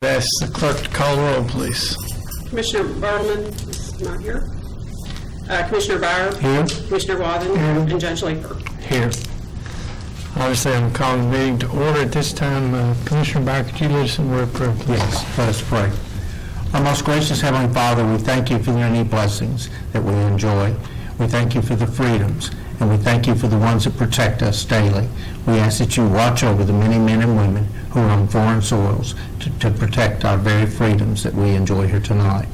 Ask the clerk to call the roll, please. Commissioner Bartleman is not here. Commissioner Byer. Here. Commissioner Wathen. Here. And Judge Laker. Here. Obviously, I'm calling the meeting to order at this time. Commissioner Byer, could you lead us in word of prayer, please? Yes, let us pray. Our most gracious Heavenly Father, we thank you for the many blessings that we enjoy. We thank you for the freedoms, and we thank you for the ones that protect us daily. We ask that you watch over the many men and women who are on foreign soils to protect our very freedoms that we enjoy here tonight.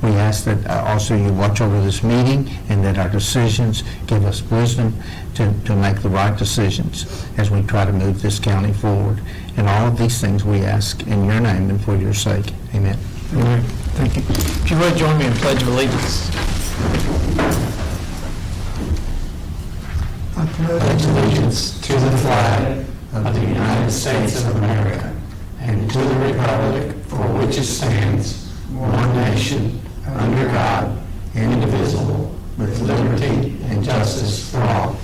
We ask that also you watch over this meeting and that our decisions give us wisdom to make the right decisions as we try to move this county forward. And all of these things we ask in your name and for your sake. Amen. Amen. Thank you. If you would join me in Pledge of Allegiance. I pledge allegiance to the flag of the United States of America and to the republic for which it stands, one nation, under God, indivisible, with liberty and justice for all.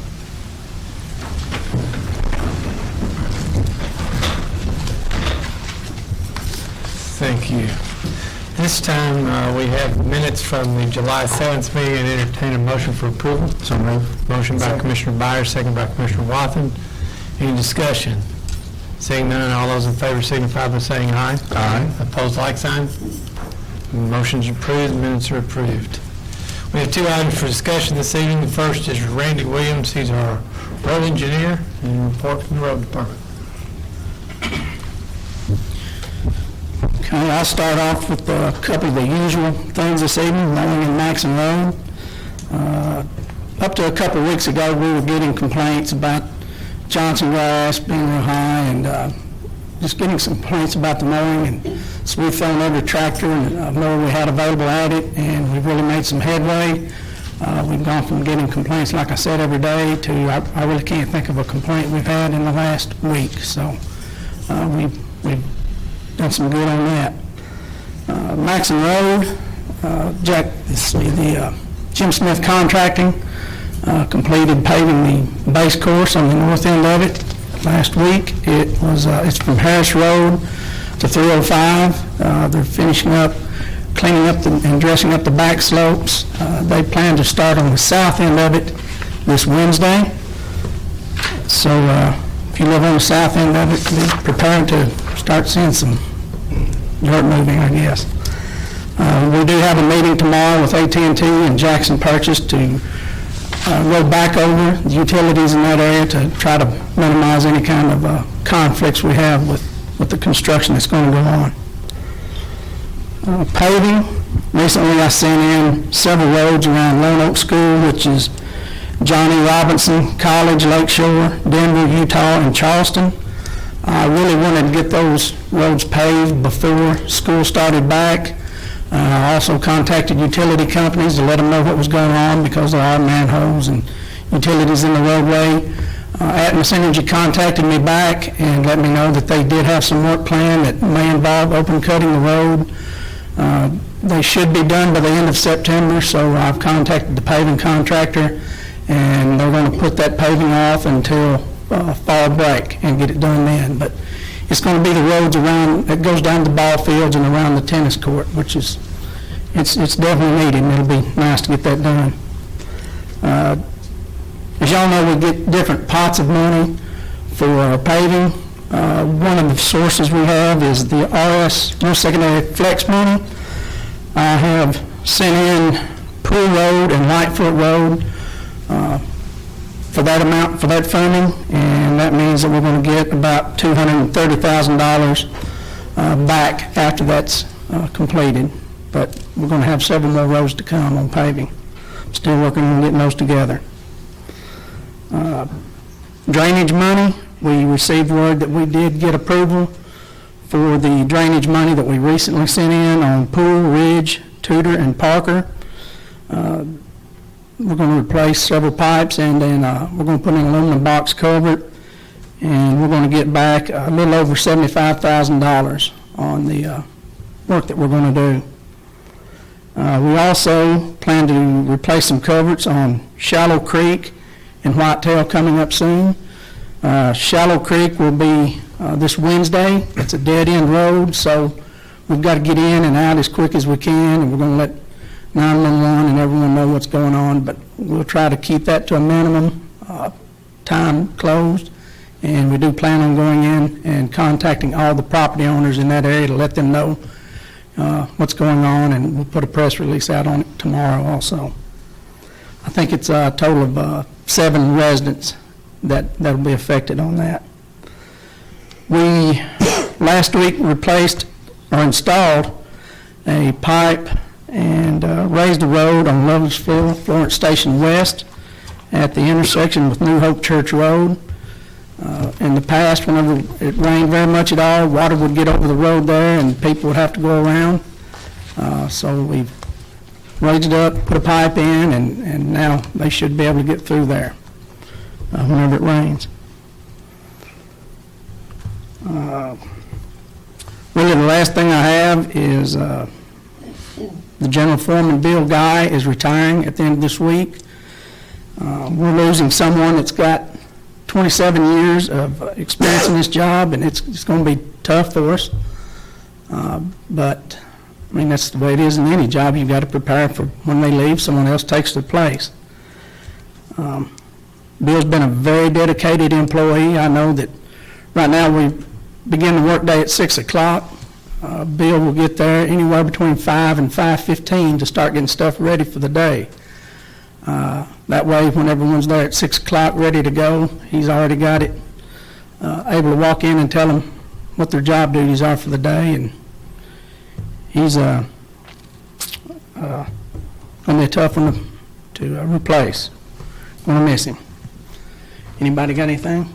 Thank you. This time we have minutes from the July 7th meeting and entertain a motion for approval. So move. Motion by Commissioner Byers, second by Commissioner Wathen. Any discussion? Seeing none, all those in favor signify by saying aye. Aye. Opposed, like sign. Motion's approved, minutes are approved. We have two items for discussion this evening. The first is Randy Williams. He's our road engineer, and report from the road department. Okay, I'll start off with a couple of the usual things this evening, mowing in Maxon Road. Up to a couple of weeks ago, we were getting complaints about Johnson grass being real high and just getting some complaints about the mowing. And so we found every tractor and mower we had available at it, and we've really made some headway. We've gone from getting complaints, like I said, every day to I really can't think of a complaint we've had in the last week. So we've done some good on that. Maxon Road, the Jim Smith Contracting completed paving the base course on the north end of it last week. It's from Harris Road to 305. They're finishing up, cleaning up and dressing up the back slopes. They plan to start on the south end of it this Wednesday. So if you live on the south end of it, be prepared to start seeing some dirt moving, I guess. We do have a meeting tomorrow with AT&T and Jackson Purchase to go back over the utilities in that area to try to minimize any kind of conflicts we have with the construction that's going to go on. Paving, recently I sent in several roads around Lone Oak School, which is Johnny Robinson College, Lakeshore, Denver, Utah, and Charleston. I really wanted to get those roads paved before school started back. I also contacted utility companies to let them know what was going on because there are manholes and utilities in the roadway. Atmos Energy contacted me back and let me know that they did have some work planned that may involve open cutting the road. They should be done by the end of September, so I've contacted the paving contractor, and they're going to put that paving off until fall break and get it done then. But it's going to be the roads around, it goes down the ball fields and around the tennis court, which is, it's definitely needed, and it'll be nice to get that done. As y'all know, we get different pots of money for paving. One of the sources we have is the RS, North Secondary Flex money. I have sent in Pool Road and Lightfoot Road for that amount, for that funding, and that means that we're going to get about $230,000 back after that's completed. But we're going to have several more roads to come on paving. Still working on getting those together. Drainage money, we received word that we did get approval for the drainage money that we recently sent in on Pool, Ridge, Tudor, and Parker. We're going to replace several pipes, and then we're going to put in an aluminum box culvert, and we're going to get back a little over $75,000 on the work that we're going to do. We also plan to replace some culverts on Shallow Creek and Whitetail coming up soon. Shallow Creek will be this Wednesday. It's a dead-end road, so we've got to get in and out as quick as we can, and we're going to let 911 and everyone know what's going on, but we'll try to keep that to a minimum, time closed, and we do plan on going in and contacting all the property owners in that area to let them know what's going on, and we'll put a press release out on it tomorrow also. I think it's a total of 7 residents that'll be affected on that. We last week replaced or installed a pipe and raised a road on Loversville, Florence Station West at the intersection with New Hope Church Road. In the past, whenever it rained very much at all, water would get over the road there and people would have to go around. So we've raised it up, put a pipe in, and now they should be able to get through there whenever it rains. Really, the last thing I have is the general foreman, Bill Guy, is retiring at the end of this week. We're losing someone that's got 27 years of experience in this job, and it's going to be tough for us. But, I mean, that's the way it is in any job. You've got to prepare for when they leave, someone else takes their place. Bill's been a very dedicated employee. I know that right now we begin the workday at 6 o'clock. Bill will get there anywhere between 5 and 5:15 to start getting stuff ready for the day. That way, when everyone's there at 6 o'clock ready to go, he's already got it, able to walk in and tell them what their job duties are for the day, and he's going to be a tough one to replace. Going to miss him. Anybody got anything?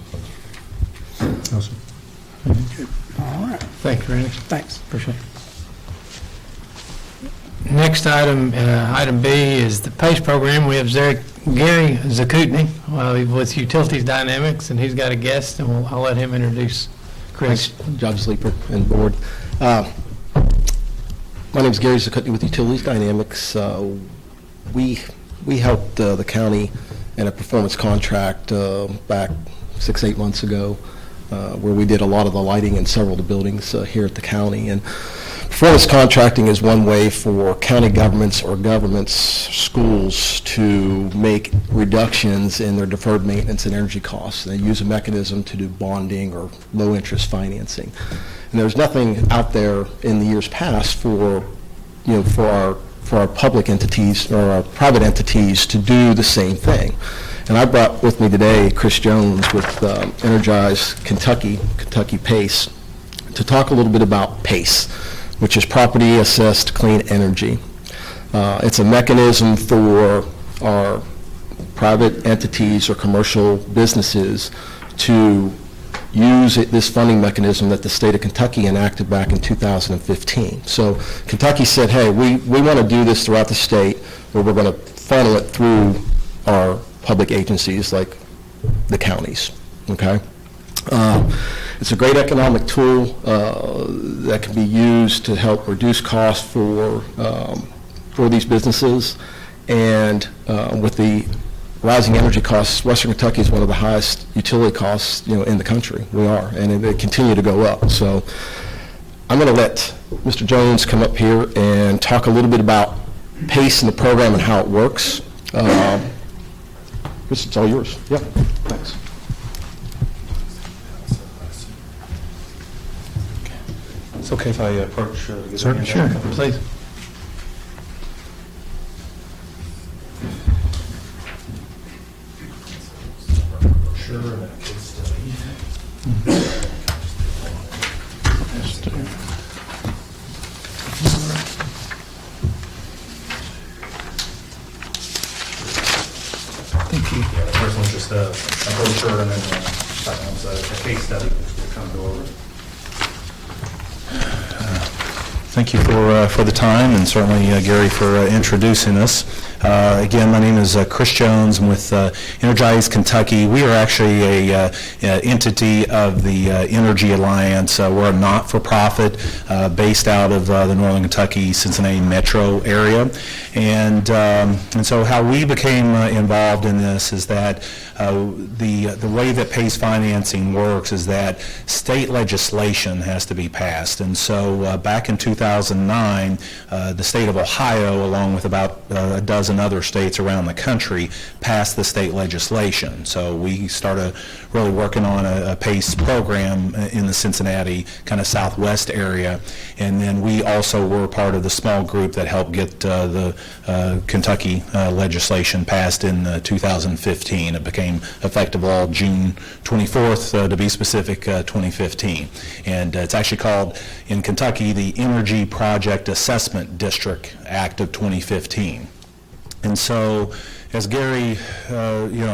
No, sir. All right. Thank you, Randy. Thanks. Appreciate it. Next item, item B, is the PACE program. We have Gary Zakutny with Utilities Dynamics, and he's got a guest, and I'll let him introduce Chris. Thanks, Judge Sleeper and board. My name is Gary Zakutny with Utilities Dynamics. We helped the county in a performance contract back 6-8 months ago, where we did a lot of the lighting in several of the buildings here at the county. And performance contracting is one way for county governments or governments, schools, to make reductions in their deferred maintenance and energy costs. They use a mechanism to do bonding or low interest financing. And there's nothing out there in the years past for our public entities or our private entities to do the same thing. And I brought with me today Chris Jones with Energize Kentucky PACE, to talk a little bit about PACE, which is Property Assessed Clean Energy. It's a mechanism for our private entities or commercial businesses to use this funding mechanism that the state of Kentucky enacted back in 2015. So Kentucky said, hey, we want to do this throughout the state, where we're going to funnel it through our public agencies like the counties, okay? It's a great economic tool that can be used to help reduce costs for these businesses. And with the rising energy costs, Western Kentucky is one of the highest utility costs, in the country. We are, and they continue to go up. So I'm going to let Mr. Jones come up here and talk a little bit about PACE and the program and how it works. Chris, it's all yours. Yep. Thanks. It's okay if I approach? Sure, please. Sure. Thank you. Yeah, the first one's just a brochure, and then the second one's a case study we'll kind of go over. Thank you for the time, and certainly Gary for introducing us. Again, my name is Chris Jones. I'm with Energize Kentucky. We are actually a entity of the Energy Alliance. We're a not-for-profit based out of the Northern Kentucky, Cincinnati metro area. And so how we became involved in this is that the way that PACE financing works is that state legislation has to be passed. And so back in 2009, the state of Ohio, along with about a dozen other states around the country, passed the state legislation. So we started really working on a PACE program in the Cincinnati kind of southwest area. And then we also were part of the small group that helped get the Kentucky legislation passed in 2015. It became effective all June 24th, to be specific, 2015. And it's actually called, in Kentucky, the Energy Project Assessment District Act of 2015. And so, as Gary,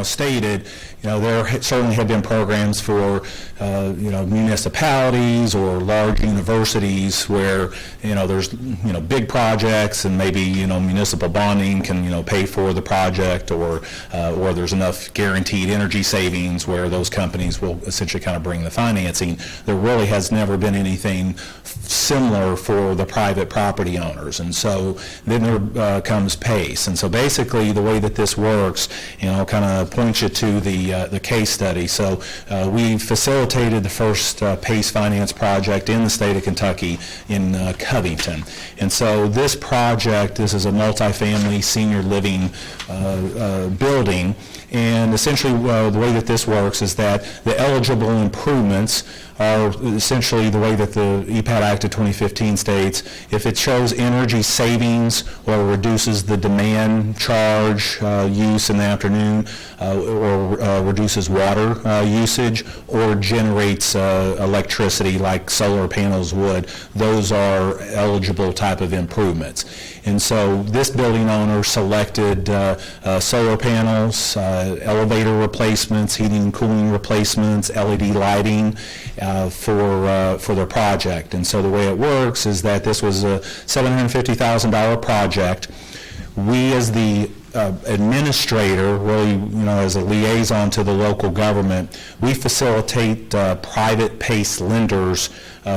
stated, there certainly have been programs for, municipalities or large universities where, there's, big projects and maybe, municipal bonding can, pay for the project, or there's enough guaranteed energy savings where those companies will essentially kind of bring the financing. There really has never been anything similar for the private property owners. And so then there comes PACE. And so basically the way that this works, kind of points you to the case study. So we facilitated the first PACE finance project in the state of Kentucky in Covington. And so this project, this is a multifamily senior living building. And essentially the way that this works is that the eligible improvements are essentially the way that the EPAD Act of 2015 states. If it shows energy savings or reduces the demand charge use in the afternoon, or reduces water usage, or generates electricity like solar panels would, those are eligible type of improvements. And so this building owner selected solar panels, elevator replacements, heating and cooling replacements, LED lighting for their project. And so the way it works is that this was a $750,000 project. We, as the administrator, really, as a liaison to the local government, we facilitate private PACE lenders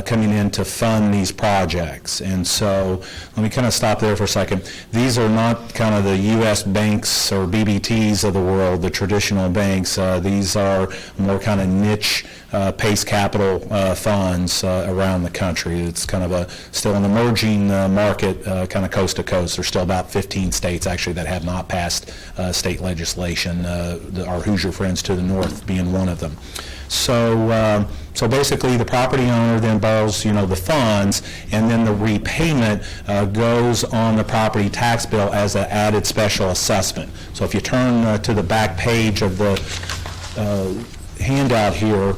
coming in to fund these projects. And so let me kind of stop there for a second. These are not kind of the U.S. banks or BBTs of the world, the traditional banks. These are more kind of niche PACE capital funds around the country. It's kind of still an emerging market, kind of coast to coast. There's still about 15 states actually that have not passed state legislation, our Hoosier friends to the north being one of them. So basically the property owner then borrows, the funds, and then the repayment goes on the property tax bill as an added special assessment. So if you turn to the back page of the handout here,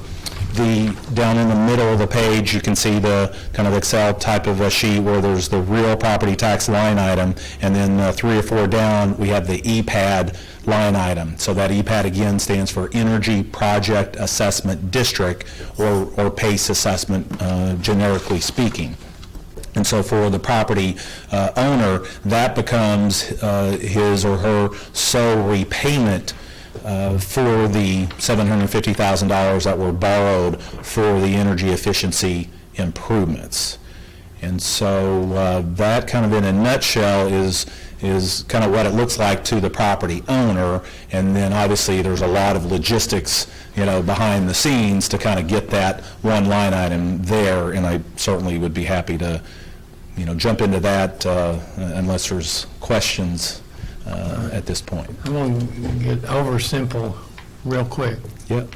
down in the middle of the page, you can see the kind of Excel type of a sheet where there's the real property tax line item, and then 3 or 4 down, we have the EPAD line item. So that EPAD again stands for Energy Project Assessment District, or PACE assessment, generically speaking. And so for the property owner, that becomes his or her sole repayment for the $750,000 that were borrowed for the energy efficiency improvements. And so that kind of in a nutshell is kind of what it looks like to the property owner. And then obviously there's a lot of logistics, behind the scenes to kind of get that one line item there. And I certainly would be happy to, jump into that unless there's questions at this point. I'm going to get over simple real quick. Yep.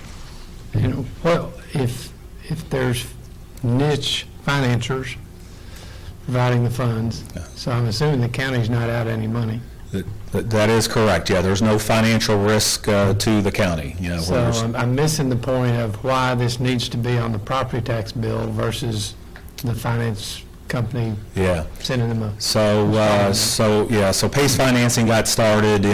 What if there's niche financiers providing the funds? Yeah. So I'm assuming the county's not out any money. That is correct. Yeah, there's no financial risk to the county. So I'm missing the point of why this needs to be on the property tax bill versus the finance company Yeah. sending them up. So PACE financing got started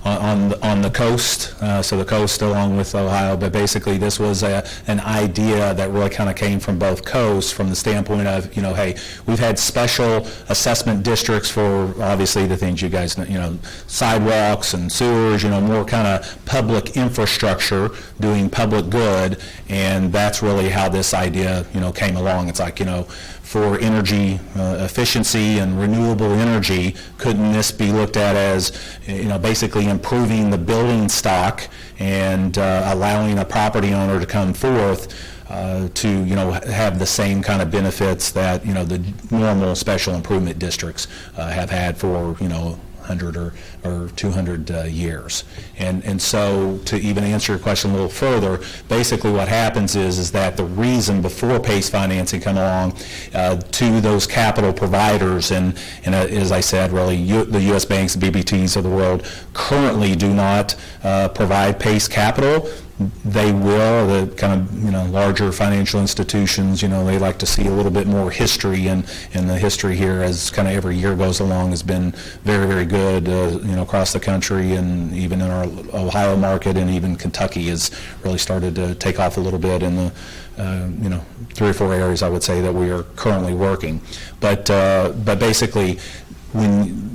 on the coast, so the coast along with Ohio, but basically this was an idea that really kind of came from both coasts from the standpoint of, hey, we've had special assessment districts for obviously the things you guys know, sidewalks and sewers, more kind of public infrastructure doing public good, and that's really how this idea, came along. It's like, for energy efficiency and renewable energy, couldn't this be looked at as, basically improving the building stock and allowing a property owner to come forth to, have the same kind of benefits that, the normal special improvement districts have had for, 100 or 200 years. And so to even answer your question a little further, basically what happens is that the reason before PACE financing come along to those capital providers, and as I said, really the U.S. banks, BBTs of the world currently do not provide PACE capital. They will, the kind of, larger financial institutions, they like to see a little bit more history, and the history here as kind of every year goes along has been very, very good, across the country, and even in our Ohio market, and even Kentucky has really started to take off a little bit in the, 3 or 4 areas I would say that we are currently working. But basically, when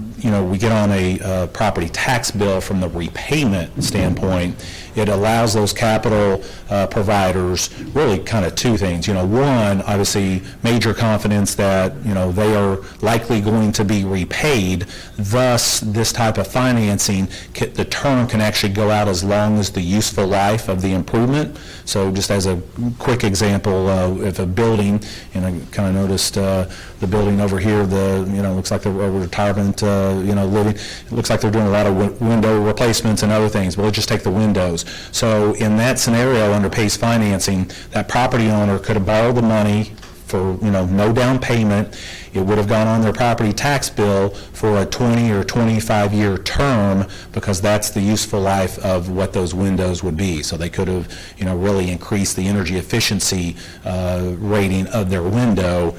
we get on a property tax bill from the repayment standpoint, it allows those capital providers really kind of 2 things. One, obviously, major confidence that, they are likely going to be repaid. Thus, this type of financing, the term can actually go out as long as the useful life of the improvement. So just as a quick example, if a building, and I kind of noticed the building over here, looks like the retirement, living, it looks like they're doing a lot of window replacements and other things. Well, just take the windows. So in that scenario, under PACE financing, that property owner could have borrowed the money for, no down payment. It would have gone on their property tax bill for a 20 or 25-year term, because that's the useful life of what those windows would be. So they could have, really increased the energy efficiency rating of their window,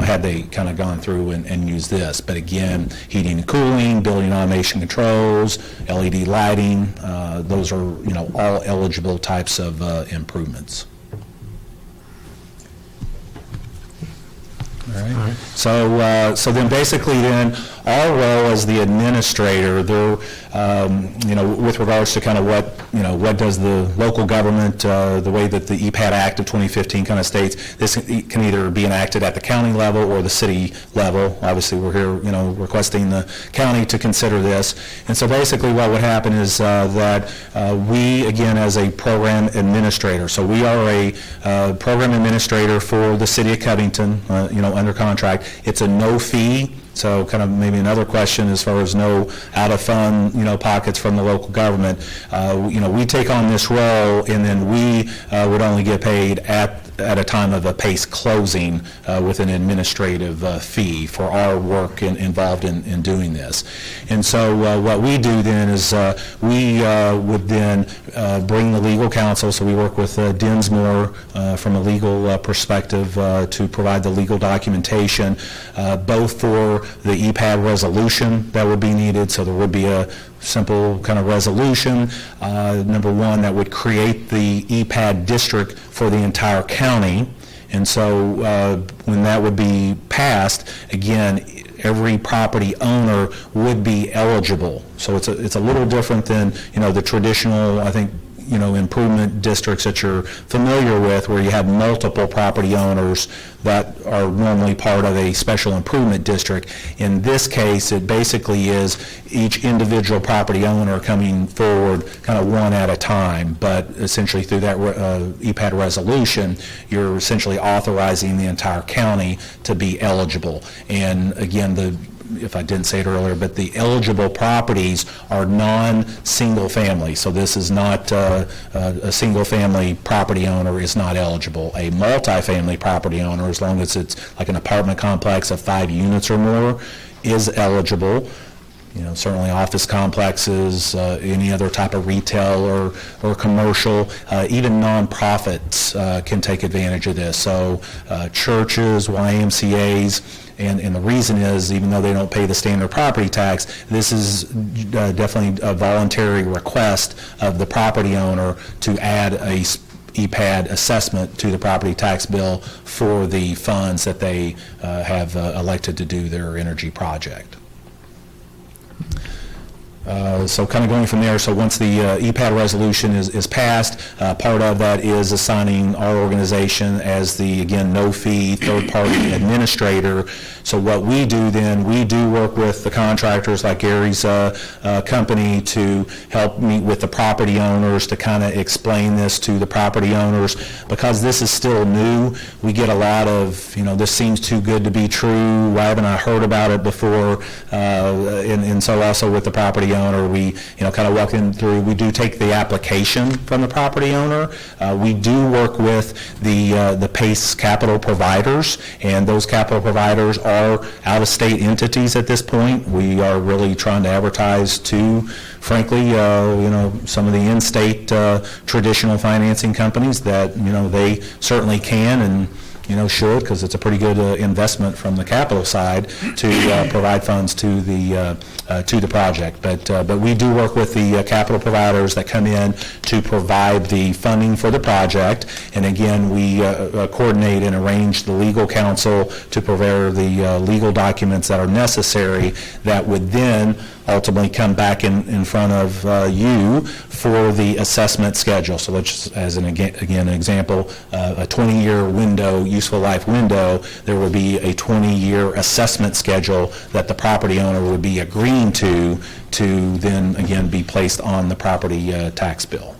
had they kind of gone through and used this. But again, heating and cooling, building automation controls, LED lighting, those are, all eligible types of improvements. All right. So then basically our role as the administrator, there, with regards to kind of what does the local government, the way that the EPAD Act of 2015 kind of states, this can either be enacted at the county level or the city level. Obviously, we're here, requesting the county to consider this. And so basically what would happen is that we, again, as a program administrator, so we are a program administrator for the city of Covington, under contract. It's a no fee. So kind of maybe another question as far as no out-of-fund, pockets from the local government. We take on this role, and then we would only get paid at a time of a PACE closing with an administrative fee for our work involved in doing this. And so what we do then is we would then bring the legal counsel. So we work with Dinsmore from a legal perspective to provide the legal documentation, both for the EPAD resolution that would be needed. So there would be a simple kind of resolution, number one, that would create the EPAD district for the entire county. And so when that would be passed, again, every property owner would be eligible. So it's a little different than, the traditional, I think, improvement districts that you're familiar with, where you have multiple property owners that are normally part of a special improvement district. In this case, it basically is each individual property owner coming forward kind of one at a time, but essentially through that EPAD resolution, you're essentially authorizing the entire county to be eligible. And again, if I didn't say it earlier, but the eligible properties are non-single family. So this is not a single family property owner is not eligible. A multifamily property owner, as long as it's like an apartment complex of 5 units or more, is eligible. certainly office complexes, any other type of retail or commercial, even nonprofits can take advantage of this. So churches, YMCAs, and the reason is, even though they don't pay the standard property tax, this is definitely a voluntary request of the property owner to add a EPAD assessment to the property tax bill for the funds that they have elected to do their energy project. So kind of going from there, so once the EPAD resolution is passed, part of that is assigning our organization as the, again, no-fee third-party administrator. So what we do then, we do work with the contractors like Gary's company to help meet with the property owners to kind of explain this to the property owners. Because this is still new, we get a lot of, this seems too good to be true, why haven't I heard about it before? And so also with the property owner, we kind of walk them through. We do take the application from the property owner. We do work with the PACE capital providers, and those capital providers are out-of-state entities at this point. We are really trying to advertise to, frankly, some of the in-state traditional financing companies that they certainly can and should, because it's a pretty good investment from the capital side to provide funds to the project. But we do work with the capital providers that come in to provide the funding for the project. And again, we coordinate and arrange the legal counsel to prepare the legal documents that are necessary that would then ultimately come back in front of you for the assessment schedule. So let's just, as an example, a 20-year window, useful life window, there would be a 20-year assessment schedule that the property owner would be agreeing to then again be placed on the property tax bill.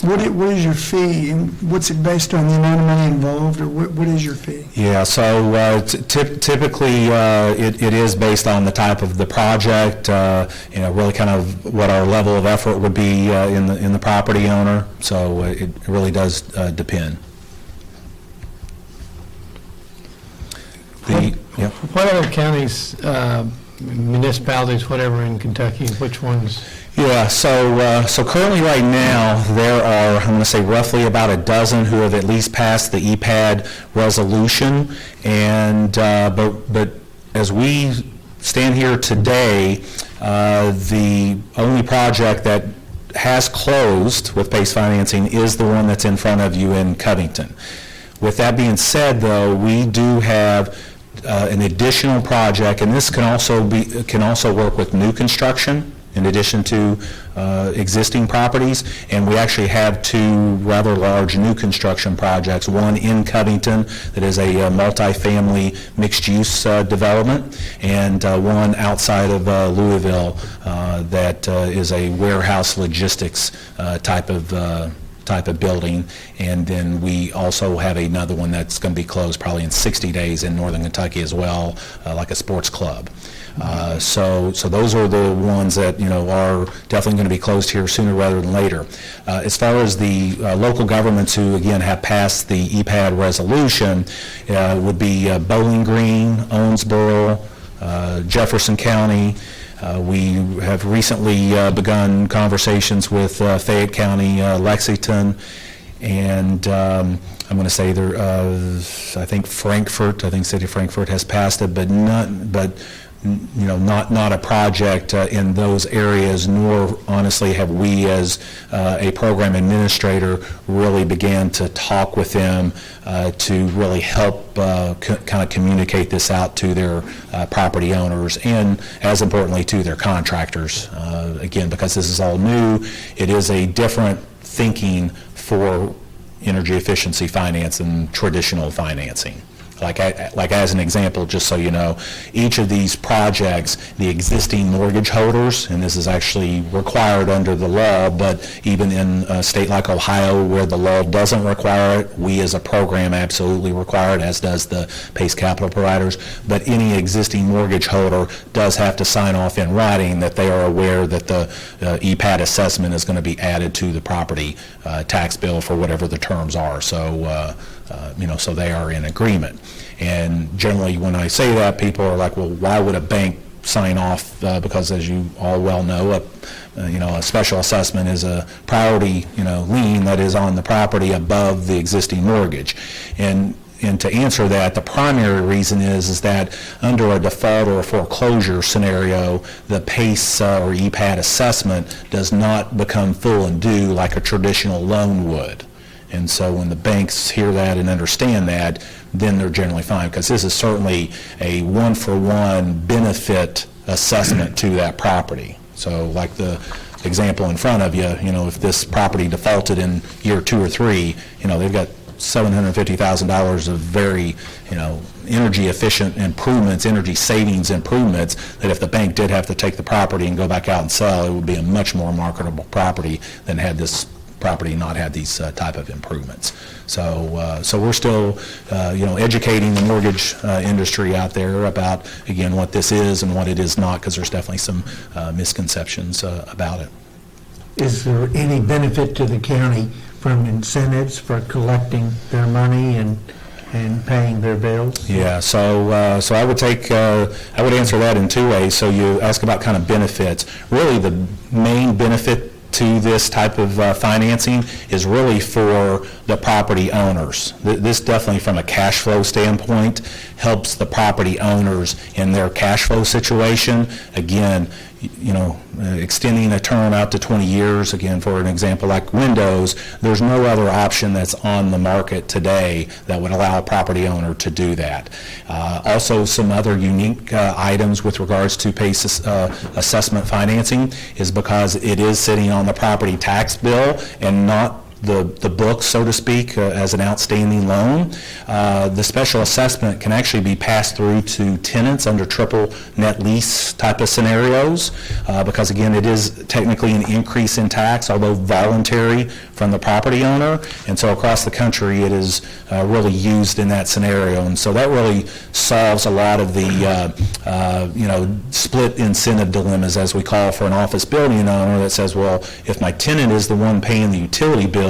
What is your fee, and what's it based on, the amount of money involved, or what is your fee? Yeah, so typically it is based on the type of the project, really kind of what our level of effort would be in the property owner. So it really does depend. What other counties, municipalities, whatever in Kentucky, which ones? Yeah, so currently right now there are, I'm going to say roughly about a dozen who have at least passed the EPAD resolution, and but as we stand here today, the only project that has closed with PACE financing is the one that's in front of you in Covington. With that being said, though, we do have an additional project, and this can also work with new construction in addition to existing properties, and we actually have two rather large new construction projects, one in Covington that is a multi-family mixed-use development, and one outside of Louisville that is a warehouse logistics type of building. And then we also have another one that's going to be closed probably in 60 days in northern Kentucky as well, like a sports club. So those are the ones that are definitely going to be closed here sooner rather than later. As far as the local governments who again have passed the EPAD resolution, would be Bowling Green, Owensboro, Jefferson County. We have recently begun conversations with Fayette County, Lexington, and I'm going to say there. I think Frankfort. I think City of Frankfort has passed it, but not a project in those areas, nor honestly have we as a program administrator really began to talk with them to really help kind of communicate this out to their property owners, and as importantly to their contractors. Again, because this is all new, it is a different thinking for energy efficiency finance than traditional financing. Like as an example, just so you know, each of these projects, the existing mortgage holders, and this is actually required under the law, but even in a state like Ohio where the law doesn't require it, we as a program absolutely require it, as does the PACE capital providers. But any existing mortgage holder does have to sign off in writing that they are aware that the EPAD assessment is going to be added to the property tax bill for whatever the terms are. So so they are in agreement. And generally when I say that, people are like, well, why would a bank sign off because, as you all well know, a special assessment is a priority, lien that is on the property above the existing mortgage. And to answer that, the primary reason is that under a default or a foreclosure scenario, the PACE or EPAD assessment does not become full and due like a traditional loan would. And so when the banks hear that and understand that, then they're generally fine, because this is certainly a one-for-one benefit assessment to that property. So like the example in front of you, if this property defaulted in year 2 or 3, they've got $750,000 of very, energy efficient improvements, energy savings improvements, that if the bank did have to take the property and go back out and sell, it would be a much more marketable property than had this property not had these type of improvements. So we're still, educating the mortgage industry out there about, again, what this is and what it is not, because there's definitely some misconceptions about it. Is there any benefit to the county from incentives for collecting their money and paying their bills? Yeah, so I would answer that in 2 ways. So you ask about kind of benefits. Really, the main benefit to this type of financing is really for the property owners. This definitely, from a cash flow standpoint, helps the property owners in their cash flow situation. Again, extending a term out to 20 years, again, for an example like windows, there's no other option that's on the market today that would allow a property owner to do that. Also, some other unique items with regards to PACE assessment financing is because it is sitting on the property tax bill and not the book, so to speak, as an outstanding loan. The special assessment can actually be passed through to tenants under triple net lease type of scenarios, because again, it is technically an increase in tax, although voluntary from the property owner. And so across the country, it is really used in that scenario. And so that really solves a lot of the split incentive dilemmas, as we call, for an office building owner that says, well, if my tenant is the one paying the utility bill,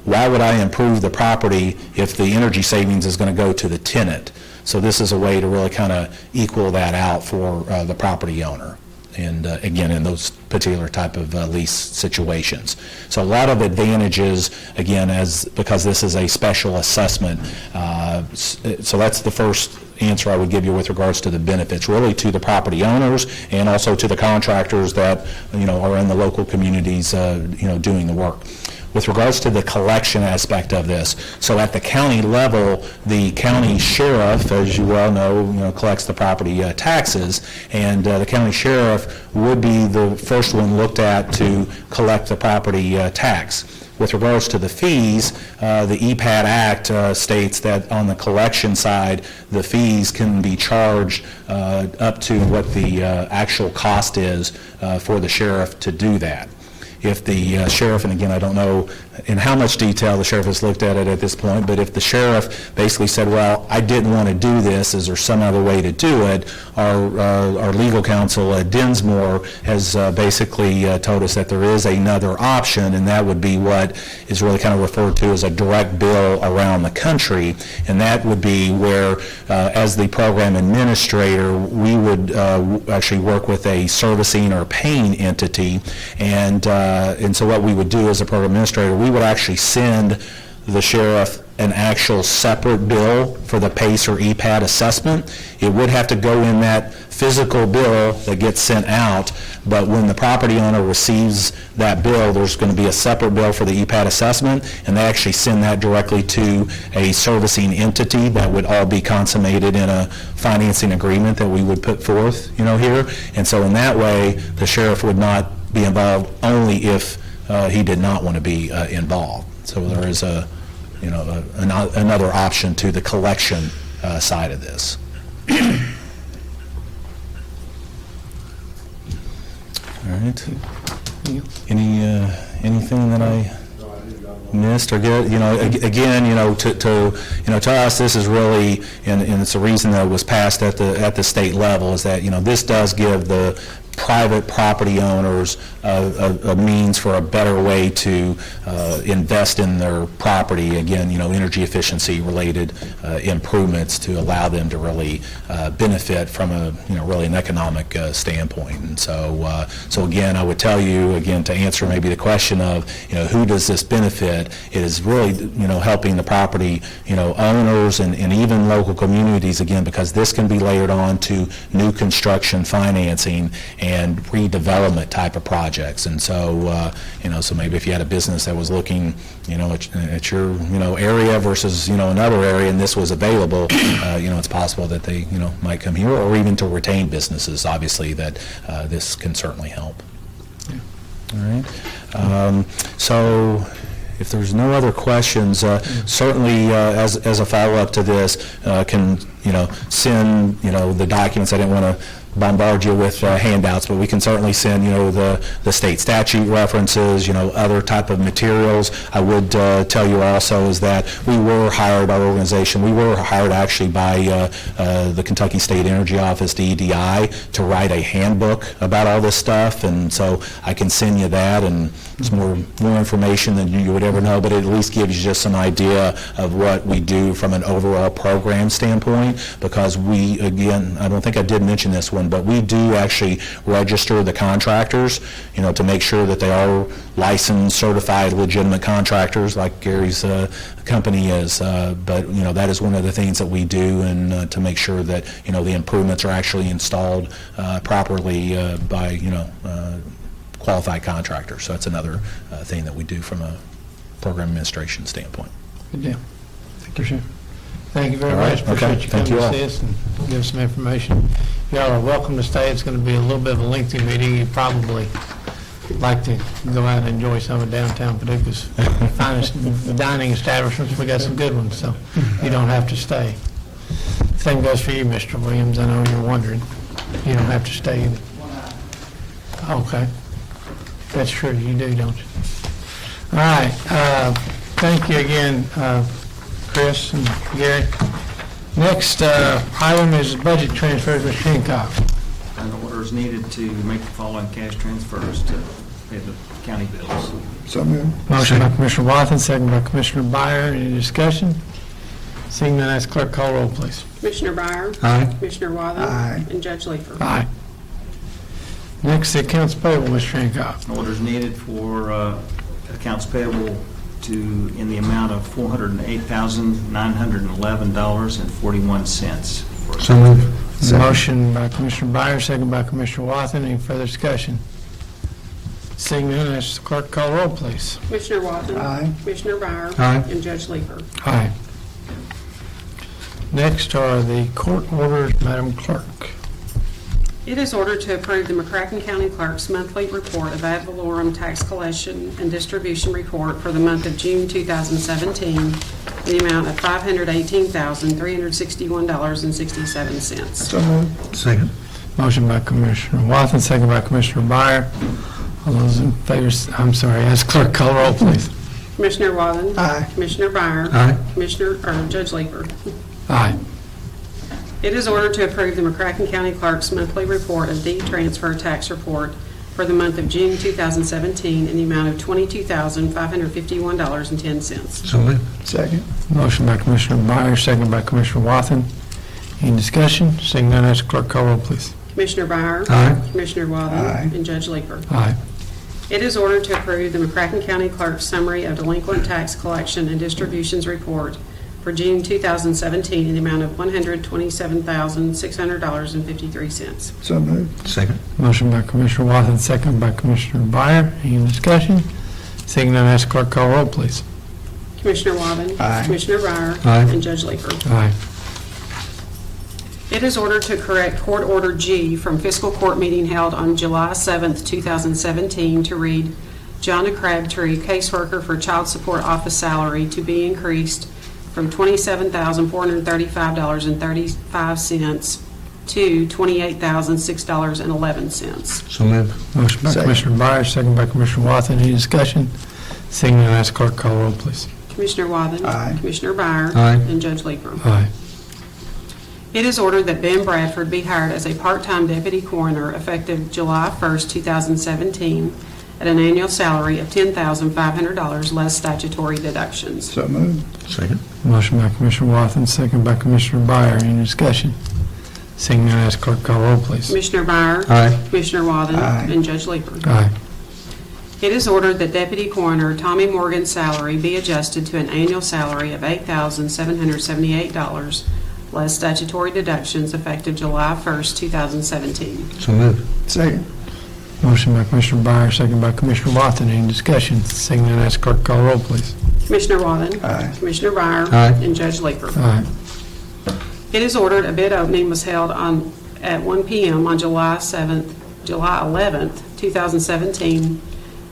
why would I improve the property if the energy savings is going to go to the tenant? So this is a way to really kind of equal that out for the property owner. And again, in those particular type of lease situations. So a lot of advantages, again, because this is a special assessment. So that's the first answer I would give you with regards to the benefits, really to the property owners and also to the contractors that are in the local communities doing the work. With regards to the collection aspect of this, so at the county level, the county sheriff, as you well know, collects the property taxes, and the county sheriff would be the first one looked at to collect the property tax. With regards to the fees, the EPAD Act states that on the collection side, the fees can be charged up to what the actual cost is for the sheriff to do that. If the sheriff, and again, I don't know in how much detail the sheriff has looked at it at this point, but if the sheriff basically said, well, I didn't want to do this, is there some other way to do it? Our legal counsel at Dinsmore has basically told us that there is another option, and that would be what is really kind of referred to as a direct bill around the country, and that would be where, as the program administrator, we would actually work with a servicing or paying entity, and so what we would do as a program administrator, we would actually send the sheriff an actual separate bill for the PACE or EPAD assessment. It would have to go in that physical bill that gets sent out, but when the property owner receives that bill, there's going to be a separate bill for the EPAD assessment, and they actually send that directly to a servicing entity that would all be consummated in a financing agreement that we would put forth, here. And so in that way, the sheriff would not be involved only if he did not want to be involved. So there is another option to the collection side of this. All right. Anything that I missed or get? Again, to us, this is really, and it's a reason that it was passed at the state level, is that this does give the private property owners a means for a better way to invest in their property. Again, energy efficiency related improvements to allow them to really benefit from a, really an economic standpoint. And so, so again, I would tell you, again, to answer maybe the question of, who does this benefit, it is really, helping the property, owners and even local communities, again, because this can be layered on to new construction financing and redevelopment type of projects. And so, so maybe if you had a business that was looking, at your, area versus, another area, and this was available, it's possible that they, might come here, or even to retain businesses, obviously, that this can certainly help. Yeah. All right. So if there's no other questions, certainly as a follow-up to this, can, send, the documents. I didn't want to bombard you with handouts, but we can certainly send, the state statute references, other type of materials. I would tell you also is that we were hired, our organization, we were hired actually by the Kentucky State Energy Office, DEDI, to write a handbook about all this stuff, and so I can send you that, and it's more information than you would ever know, but it at least gives you just an idea of what we do from an overall program standpoint, because we, again, I don't think I did mention this one, but we do actually register the contractors, to make sure that they are licensed, certified, legitimate contractors like Gary's company is. But, that is one of the things that we do, and to make sure that, the improvements are actually installed properly by, qualified contractors. So that's another thing that we do from a program administration standpoint. Good deal. Thank you. Thank you very much. Okay. Appreciate you Thank coming you to see us and give us some information. Y'all are welcome to stay. It's going to be a little bit of a lengthy meeting. You probably like to go out and enjoy some of downtown Paducah's finest dining establishments. We got some good ones, so you don't have to stay. Same goes for you, Mr. Williams. I know you're wondering. You don't have to stay either. Okay. That's true. You do, don't you? All right. Thank you again, Chris and Gary. Next item is budget transfers with Hancock. An order is needed to make the following cash transfers to pay the county bills. So moved. Motion by Commissioner Watson, second by Commissioner Byer. Any discussion? Seeing none, ask clerk call roll, please. Commissioner Byer? Aye. Commissioner Wathen? Aye. And Judge Leeper? Aye. Next, the accounts payable, Mr. Hancock. An order is needed for accounts payable in the amount of $408,911.41. So moved. Motion by Commissioner Byer, second by Commissioner Wathen. Any further discussion? Seeing none, ask the clerk call roll, please. Commissioner Wathen? Aye. Commissioner Byer? Aye. And Judge Leeper? Aye. Next are the court orders, Madam Clerk. It is ordered to approve the McCracken County Clerk's monthly report of ad valorem tax collection and distribution report for the month of June 2017 in the amount of $518,361.67. So moved. Second. Motion by Commissioner Wathen, second by Commissioner Byer. All those in favor, I'm sorry, ask clerk call roll, please. Commissioner Wathen? Aye. Commissioner Byer? Aye. Judge Leeper? Aye. It is ordered to approve the McCracken County Clerk's monthly report of deed transfer tax report for the month of June 2017 in the amount of $22,551.10. So moved. Second. Motion by Commissioner Byer, second by Commissioner Wathen. Any discussion? Seeing none, ask clerk call roll, please. Commissioner Byer? Aye. Commissioner Wathen? Aye. And Judge Leeper? Aye. It is ordered to approve the McCracken County Clerk's summary of delinquent tax collection and distributions report for June 2017 in the amount of $127,600.53. So moved. Second. Motion by Commissioner Wathen, second by Commissioner Byer. Any discussion? Seeing none, ask clerk call roll, please. Commissioner Wathen? Aye. Commissioner Byer? Aye. And Judge Leeper? Aye. It is ordered to correct Court Order G from fiscal court meeting held on July 7th, 2017 to read, John Crabtree, caseworker for child support office salary to be increased from $27,435.35 to $28,006.11. So moved. Motion by Second. Commissioner Byer, second by Commissioner Wathen. Any discussion? Seeing none, ask clerk call roll, please. Commissioner Wathen? Aye. Commissioner Byer? Aye. And Judge Leeper? Aye. It is ordered that Ben Bradford be hired as a part-time deputy coroner effective July 1st, 2017, at an annual salary of $10,500 less statutory deductions. So moved. Second. Motion by Commissioner Watson, second by Commissioner Byer. Any discussion? Seeing none, ask clerk call roll, please. Commissioner Byer? Aye. Commissioner Wathen? Aye. And Judge Leeper. Aye. It is ordered that Deputy Coroner Tommy Morgan's salary be adjusted to an annual salary of $8,778 less statutory deductions effective July 1st, 2017. So moved. Second. Motion by Commissioner Byer, second by Commissioner Watson. Any discussion? Seeing none, ask clerk call roll, please. Commissioner Wathen? Aye. Commissioner Byer? Aye. And Judge Leeper. Aye. It is ordered a bid opening was held at 1 p.m. on July 11th, 2017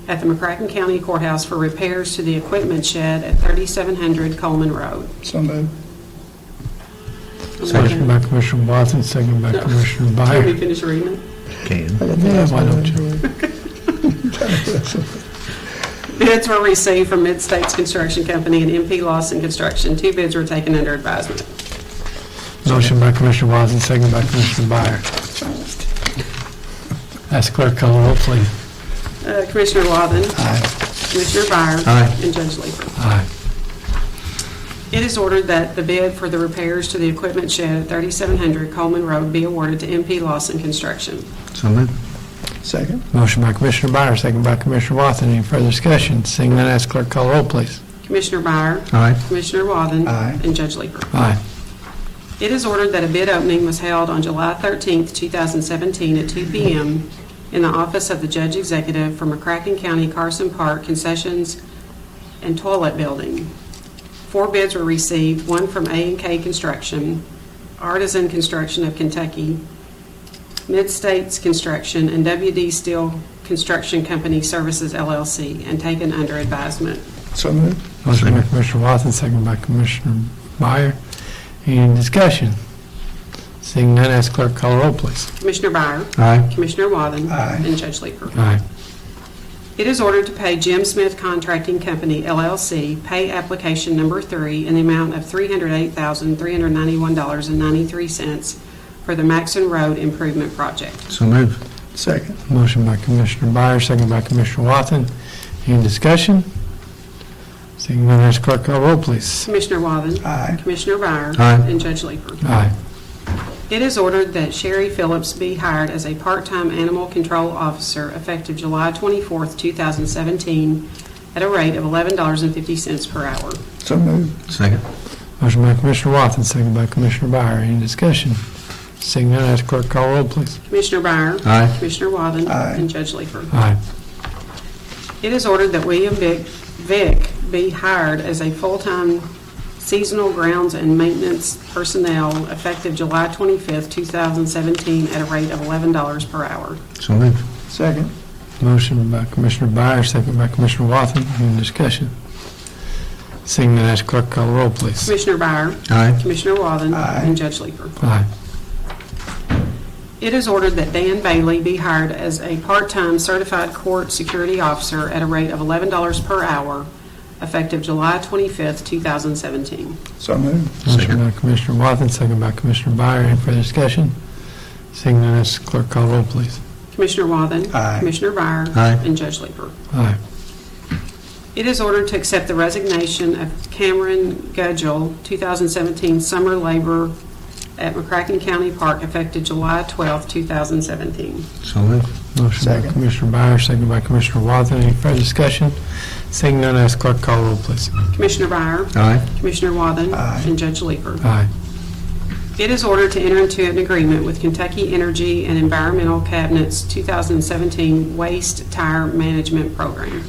at the McCracken County Courthouse for repairs to the equipment shed at 3700 Coleman Road. So moved. Motion by Commissioner Watson, second by Commissioner Let me Byer. finish reading it. Can. Yeah, why don't you? Bids were received from Mid-States Construction Company and MP Lawson Construction. 2 bids were taken under advisement. Motion by Commissioner Watson, second by Commissioner Byer. Ask clerk call roll, please. Commissioner Wathen? Aye. Commissioner Byer? Aye. And Judge Leeper. Aye. It is ordered that the bid for the repairs to the equipment shed at 3700 Coleman Road be awarded to MP Lawson Construction. So moved. Second. Motion by Commissioner Byer, second by Commissioner Watson. Any further discussion? Seeing none, ask clerk call roll, please. Commissioner Byer? Aye. Commissioner Wathen? Aye. And Judge Leeper. Aye. It is ordered that a bid opening was held on July 13th, 2017 at 2 p.m. in the office of the Judge Executive for McCracken County Carson Park Concessions and Toilet Building. 4 bids were received, one from A&K Construction, Artisan Construction of Kentucky, Mid-States Construction, and WD Steel Construction Company Services, LLC, and taken under advisement. So moved. Motion by Commissioner Watson, second by Commissioner Byer. Any discussion? Seeing none, ask clerk call roll, please. Commissioner Byer? Aye. Commissioner Wathen? Aye. And Judge Leeper. Aye. It is ordered to pay Jim Smith Contracting Company, LLC, pay application number 3 in the amount of $308,391.93 for the Maxon Road Improvement Project. So moved. Second. Motion by Commissioner Byer, second by Commissioner Watson. Any discussion? Seeing none, ask clerk call roll, please. Commissioner Wathen? Aye. Commissioner Byer? Aye. And Judge Leeper. Aye. It is ordered that Sherry Phillips be hired as a part-time animal control officer effective July 24th, 2017 at a rate of $11.50 per hour. So moved. Second. Motion by Commissioner Watson, second by Commissioner Byer. Any discussion? Seeing none, ask clerk call roll, please. Commissioner Byer? Aye. Commissioner Wathen? Aye. And Judge Leeper. Aye. It is ordered that William Vick be hired as a full-time seasonal grounds and maintenance personnel effective July 25th, 2017 at a rate of $11 per hour. So moved. Second. Motion by Commissioner Byer, second by Commissioner Watson. Any discussion? Seeing none, ask clerk call roll, please. Commissioner Byer? Aye. Commissioner Wathen? Aye. And Judge Leeper. Aye. It is ordered that Dan Bailey be hired as a part-time certified court security officer at a rate of $11 per hour effective July 25th, 2017. So moved. Motion by Commissioner Watson, second by Commissioner Byer. Any further discussion? Seeing none, ask clerk call roll, please. Commissioner Wathen? Aye. Commissioner Byer? Aye. And Judge Leeper. Aye. It is ordered to accept the resignation of Cameron Gudgel, 2017 summer labor at McCracken County Park effective July 12th, 2017. So moved. Motion by Second. Commissioner Byer, second by Commissioner Watson. Any further discussion? Seeing none, ask clerk call roll, please. Commissioner Byer? Aye. Commissioner Wathen? Aye. And Judge Leeper. Aye. It is ordered to enter into an agreement with Kentucky Energy and Environmental Cabinet's 2017 Waste Tire Management Program.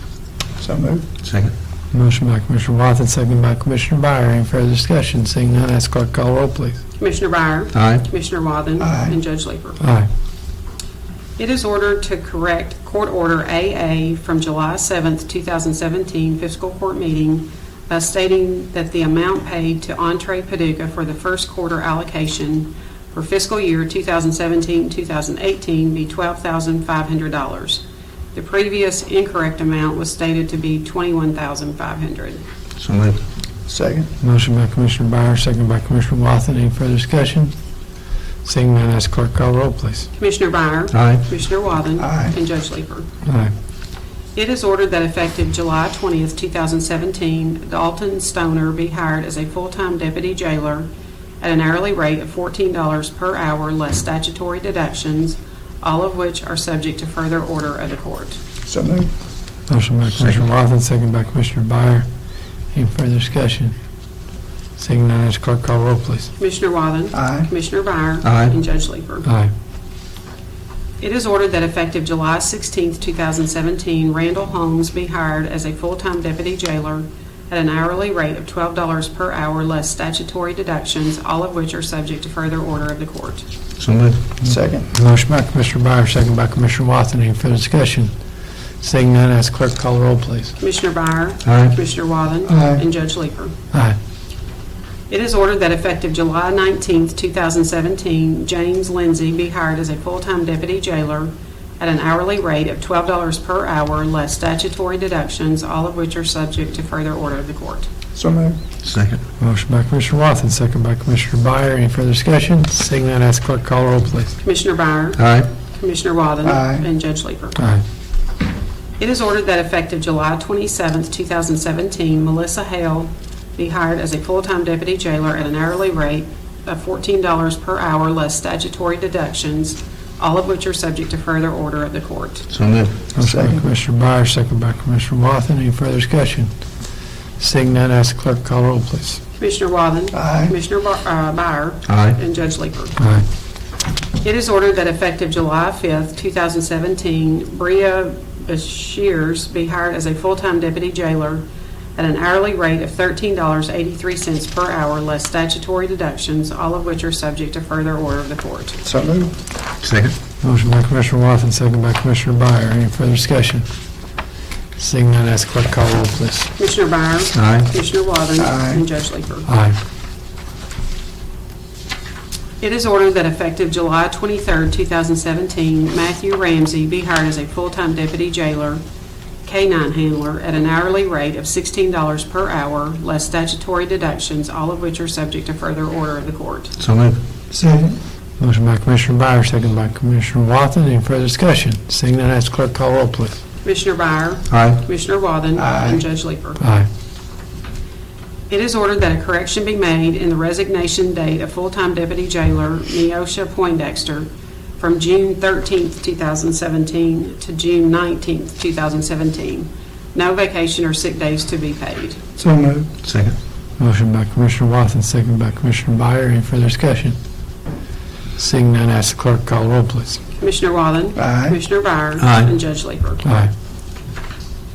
So moved. Second. Motion by Commissioner Watson, second by Commissioner Byer. Any further discussion? Seeing none, ask clerk call roll, please. Commissioner Byer? Aye. Commissioner Wathen? Aye. And Judge Leeper. Aye. It is ordered to correct Court Order AA from July 7th, 2017 fiscal court meeting by stating that the amount paid to Entree Paducah for the first quarter allocation for fiscal year 2017-2018 be $12,500. The previous incorrect amount was stated to be $21,500. So moved. Second. Motion by Commissioner Byer, second by Commissioner Watson. Any further discussion? Seeing none, ask clerk call roll, please. Commissioner Byer. Aye. Commissioner Waden. Aye. And Judge Leeper. Aye. It is ordered that effective July 20th, 2017, Dalton Stoner be hired as a full-time deputy jailer at an hourly rate of $14 per hour less statutory deductions, all of which are subject to further order of the court. So moved. Motion by Commissioner Wathen, second by Commissioner Byer. Any further discussion? Seeing none, ask clerk call roll, please. Commissioner Waden. Aye. Commissioner Byer. Aye. And Judge Leeper. Aye. It is ordered that effective July 16th, 2017, Randall Holmes be hired as a full-time deputy jailer at an hourly rate of $12 per hour less statutory deductions, all of which are subject to further order of the court. So moved. Second. Motion by Commissioner Byer, second by Commissioner Wathen. Any further discussion? Seeing none, ask clerk call roll, please. Commissioner Byer. Aye. Commissioner Waden. Aye. And Judge Leeper. Aye. It is ordered that effective July 19th, 2017, James Lindsay be hired as a full-time deputy jailer at an hourly rate of $12 per hour less statutory deductions, all of which are subject to further order of the court. So moved. Second. Motion by Commissioner Wathen, second by Commissioner Byer. Any further discussion? Seeing none, ask clerk call roll, please. Commissioner Byer. Aye. Commissioner Waden. Aye. And Judge Leeper. Aye. It is ordered that effective July 27th, 2017, Melissa Hale be hired as a full-time deputy jailer at an hourly rate of $14 per hour less statutory deductions, all of which are subject to further order of the court. So moved. Motion by Second. Commissioner Byer, second by Commissioner Wathen. Any further discussion? Seeing none, ask clerk call roll, please. Commissioner Waden. Aye. Commissioner Byer. Aye. And Judge Leeper. Aye. It is ordered that effective July 5th, 2017, Bria Bashirs be hired as a full-time deputy jailer at an hourly rate of $13.83 per hour less statutory deductions, all of which are subject to further order of the court. So moved. Second. Motion by Commissioner Wathen, second by Commissioner Byer. Any further discussion? Seeing none, ask clerk call roll, please. Commissioner Byer. Aye. Commissioner Waden. Aye. And Judge Leeper. Aye. It is ordered that effective July 23rd, 2017, Matthew Ramsey be hired as a full-time deputy jailer, K-9 handler, at an hourly rate of $16 per hour, less statutory deductions, all of which are subject to further order of the court. So moved. Second. Motion by Commissioner Byer, second by Commissioner Wathen. Any further discussion? Seeing none, ask clerk call roll, please. Commissioner Byer. Aye. Commissioner Waden. Aye. And Judge Leeper. Aye. It is ordered that a correction be made in the resignation date of full-time deputy jailer Neosha Poindexter from June 13th, 2017 to June 19th, 2017. No vacation or sick days to be paid. So moved. Second. Motion by Commissioner Wathen, second by Commissioner Byer. Any further discussion? Seeing none, ask the clerk call roll, please. Commissioner Waden. Aye. Commissioner Byer. Aye. And Judge Leeper. Aye.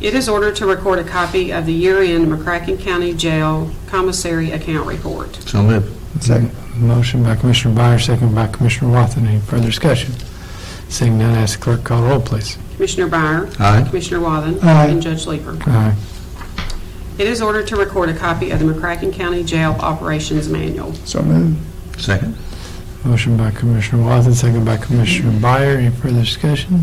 It is ordered to record a copy of the year-end McCracken County Jail Commissary Account Report. So moved. Second. Motion by Commissioner Byer, second by Commissioner Wathen. Any further discussion? Seeing none, ask the clerk call roll, please. Commissioner Byer. Aye. Commissioner Waden. Aye. And Judge Leeper. Aye. It is ordered to record a copy of the McCracken County Jail Operations Manual. So moved. Second. Motion by Commissioner Wathen, second by Commissioner Byer. Any further discussion?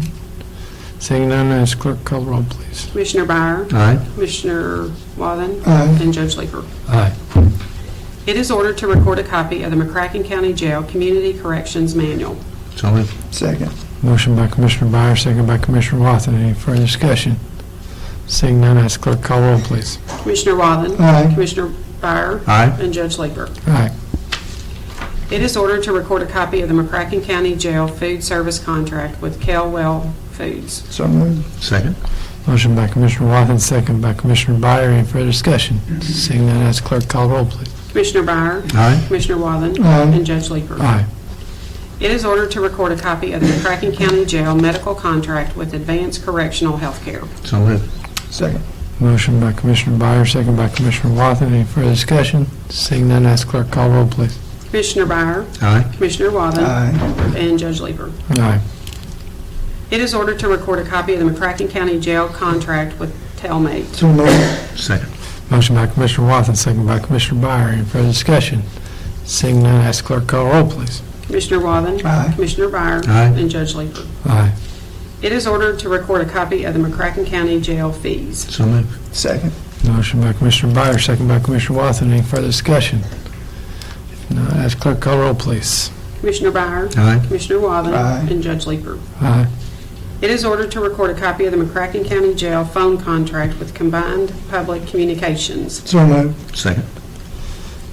Seeing none, ask clerk call roll, please. Commissioner Byer. Aye. Commissioner Waden. Aye. And Judge Leeper. Aye. It is ordered to record a copy of the McCracken County Jail Community Corrections Manual. So moved. Second. Motion by Commissioner Byer, second by Commissioner Wathen. Any further discussion? Seeing none, ask clerk call roll, please. Commissioner Waden. Aye. Commissioner Byer. Aye. And Judge Leeper. Aye. It is ordered to record a copy of the McCracken County Jail Food Service Contract with Kelwell Foods. So moved. Second. Motion by Commissioner Wathen, second by Commissioner Byer. Any further discussion? Seeing none, ask clerk call roll, please. Commissioner Byer. Aye. Commissioner Waden. Aye. And Judge Leeper. Aye. It is ordered to record a copy of the McCracken County Jail Medical Contract with Advanced Correctional Health Care. So moved. Second. Motion by Commissioner Byer, second by Commissioner Wathen. Any further discussion? Seeing none, ask clerk call roll, please. Commissioner Byer. Aye. Commissioner Waden. Aye. And Judge Leeper. Aye. It is ordered to record a copy of the McCracken County Jail Contract with Telmate. So moved. Second. Motion by Commissioner Wathen, second by Commissioner Byer. Any further discussion? Seeing none, ask clerk call roll, please. Commissioner Waden. Aye. Commissioner Byer. Aye. And Judge Leeper. Aye. It is ordered to record a copy of the McCracken County Jail fees. So moved. Second. Motion by Commissioner Byer, second by Commissioner Wathen. Any further discussion? If not, ask clerk call roll, please. Commissioner Byer. Aye. Commissioner Waven. Aye. And Judge Leeper. Aye. It is ordered to record a copy of the McCracken County Jail phone contract with Combined Public Communications. So moved. Second.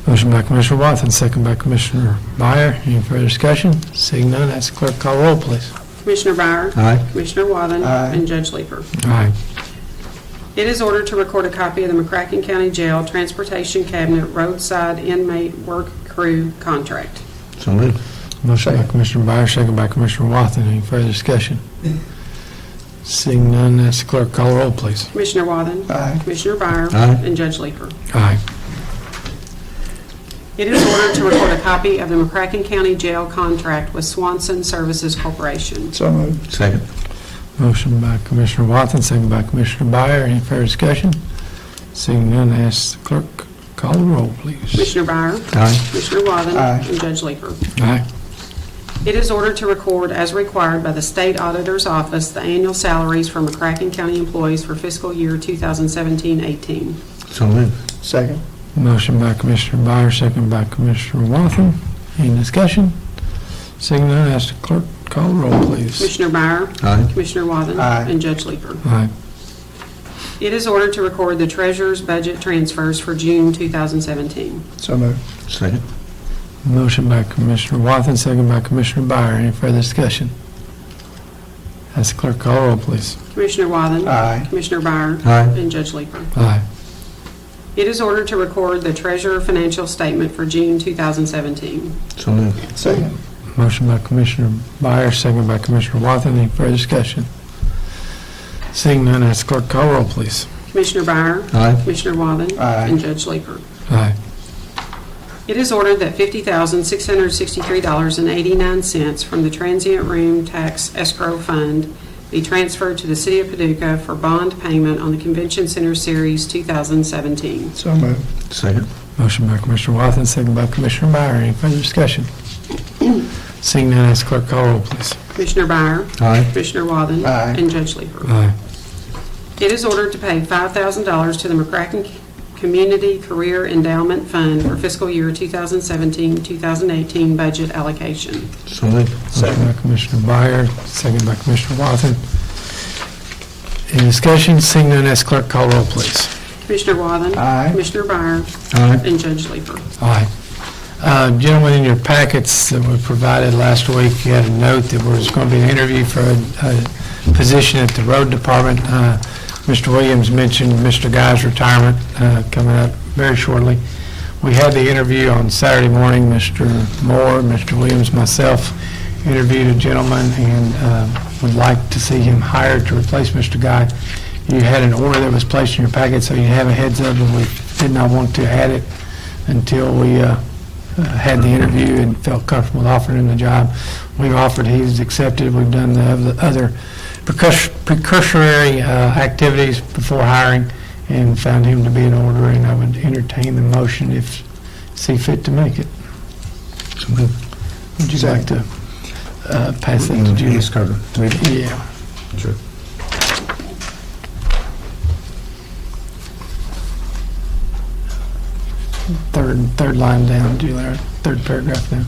Motion by Commissioner Watson, second by Commissioner Byer. Any further discussion? Seeing none, ask the clerk to call roll, please. Commissioner Byer. Aye. Commissioner Waven. Aye. And Judge Leeper. Aye. It is ordered to record a copy of the McCracken County Jail Transportation Cabinet Roadside Inmate Work Crew Contract. So moved. Motion by Commissioner Byer, second by Commissioner Watson. Any further discussion? Seeing none, ask the clerk to call roll, please. Commissioner Waven. Aye. Commissioner Byer. Aye. And Judge Leeper. Aye. It is ordered to record a copy of the McCracken County Jail contract with Swanson Services Corporation. So moved. Second. Motion by Commissioner Watson, second by Commissioner Byer. Any further discussion? Seeing none, ask the clerk to call the roll, please. Commissioner Byer. Aye. Commissioner Waven. Aye. And Judge Leeper. Aye. It is ordered to record, as required by the State Auditor's Office, the annual salaries for McCracken County employees for fiscal year 2017-18. So moved. Second. Motion by Commissioner Byer, second by Commissioner Watson. Any discussion? Seeing none, ask the clerk to call the roll, please. Commissioner Byer. Aye. Commissioner Waven. Aye. And Judge Leeper. Aye. It is ordered to record the treasurer's budget transfers for June 2017. So moved. Second. Motion by Commissioner Watson, second by Commissioner Byer. Any further discussion? Ask the clerk to call the roll, please. Commissioner Waven. Aye. Commissioner Byer. Aye. And Judge Leeper. Aye. It is ordered to record the treasurer financial statement for June 2017. So moved. Second. Motion by Commissioner Byer, second by Commissioner Watson. Any further discussion? Seeing none, ask the clerk to call the roll, please. Commissioner Byer. Aye. Commissioner Waven. Aye. And Judge Leeper. Aye. It is ordered that $50,663.89 from the transient room tax escrow fund be transferred to the City of Paducah for bond payment on the Convention Center Series 2017. So moved. Second. Motion by Commissioner Watson, second by Commissioner Byer. Any further discussion? Seeing none, ask the clerk to call the roll, please. Commissioner Byer. Aye. Commissioner Waven. Aye. And Judge Leeper. Aye. It is ordered to pay $5,000 to the McCracken Community Career Endowment Fund for fiscal year 2017-2018 budget allocation. So moved. Motion by Commissioner Byer, second by Commissioner Watson. Any discussion? Seeing none, ask the clerk to call the roll, please. Commissioner Waven. Aye. Commissioner Byer. Aye. And Judge Leeper. Aye. Gentlemen, in your packets that were provided last week, you had a note that there's going to be an interview for a position at the road department. Mr. Williams mentioned Mr. Guy's retirement coming up very shortly. We had the interview on Saturday morning. Mr. Moore, Mr. Williams, myself interviewed a gentleman and would like to see him hired to replace Mr. Guy. You had an order that was placed in your packet, so you have a heads up, and we did not want to add it until we had the interview and felt comfortable offering him the job. We've offered, he's accepted. We've done the other precursory activities before hiring and found him to be in order, and I would entertain the motion if see fit to make it. So moved. Would you like to pass that to Judy? Yes, Carter. Yeah. Sure. Third line down, Julie, third paragraph down.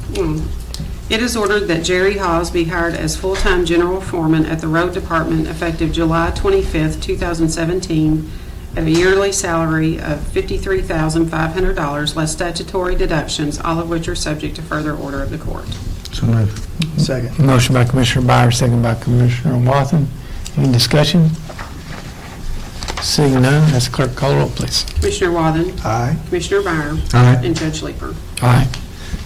It is ordered that Jerry Hawes be hired as full-time general foreman at the road department effective July 25th, 2017, at a yearly salary of $53,500 less statutory deductions, all of which are subject to further order of the court. So moved. Second. Motion by Commissioner Byer, second by Commissioner Watson. Any discussion? Seeing none, ask the clerk to call the roll, please. Commissioner Waven. Aye. Commissioner Byer. Aye. And Judge Leeper. Aye.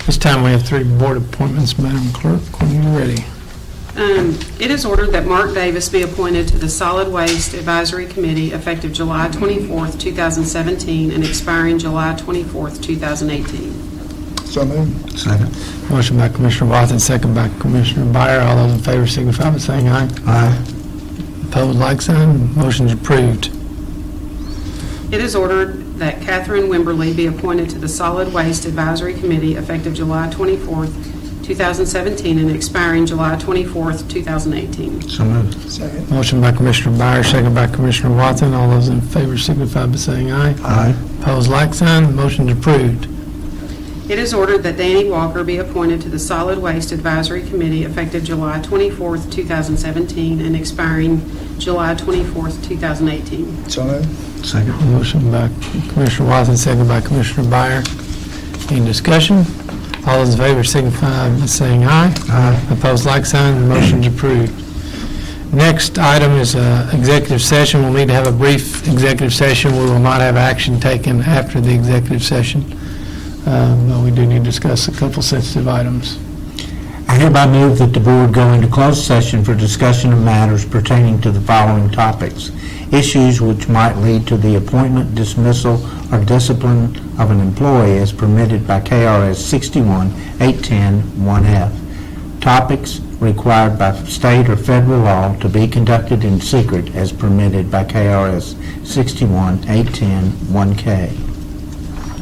This time we have 3 board appointments, Madam Clerk, when you're ready. It is ordered that Mark Davis be appointed to the Solid Waste Advisory Committee effective July 24th, 2017, and expiring July 24th, 2018. So moved. Second. Motion by Commissioner Watson, second by Commissioner Byer. All those in favor signify by saying aye. Aye. Opposed, like sign. Motion is approved. It is ordered that Catherine Wimberly be appointed to the Solid Waste Advisory Committee effective July 24th, 2017, and expiring July 24th, 2018. So moved. Second. Motion by Commissioner Byer, second by Commissioner Watson. All those in favor signify by saying aye. Aye. Opposed, like sign. Motion is approved. It is ordered that Danny Walker be appointed to the Solid Waste Advisory Committee effective July 24th, 2017, and expiring July 24th, 2018. So moved. Second. Motion by Commissioner Watson, second by Commissioner Byer. Any discussion? All those in favor signify by saying aye. Aye. Opposed, like sign. The motion's approved. Next item is executive session. We'll need to have a brief executive session. We will not have action taken after the executive session, but we do need to discuss a couple sensitive items. I hereby move that the board go into closed session for discussion of matters pertaining to the following topics: issues which might lead to the appointment, dismissal, or discipline of an employee as permitted by KRS 61-810-1F. Topics required by state or federal law to be conducted in secret as permitted by KRS 61-810-1K.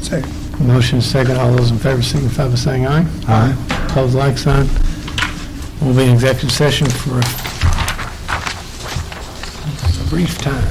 Second. Motion is second. All those in favor signify by saying aye. Aye. Opposed, like sign. We'll be in executive session for a brief time.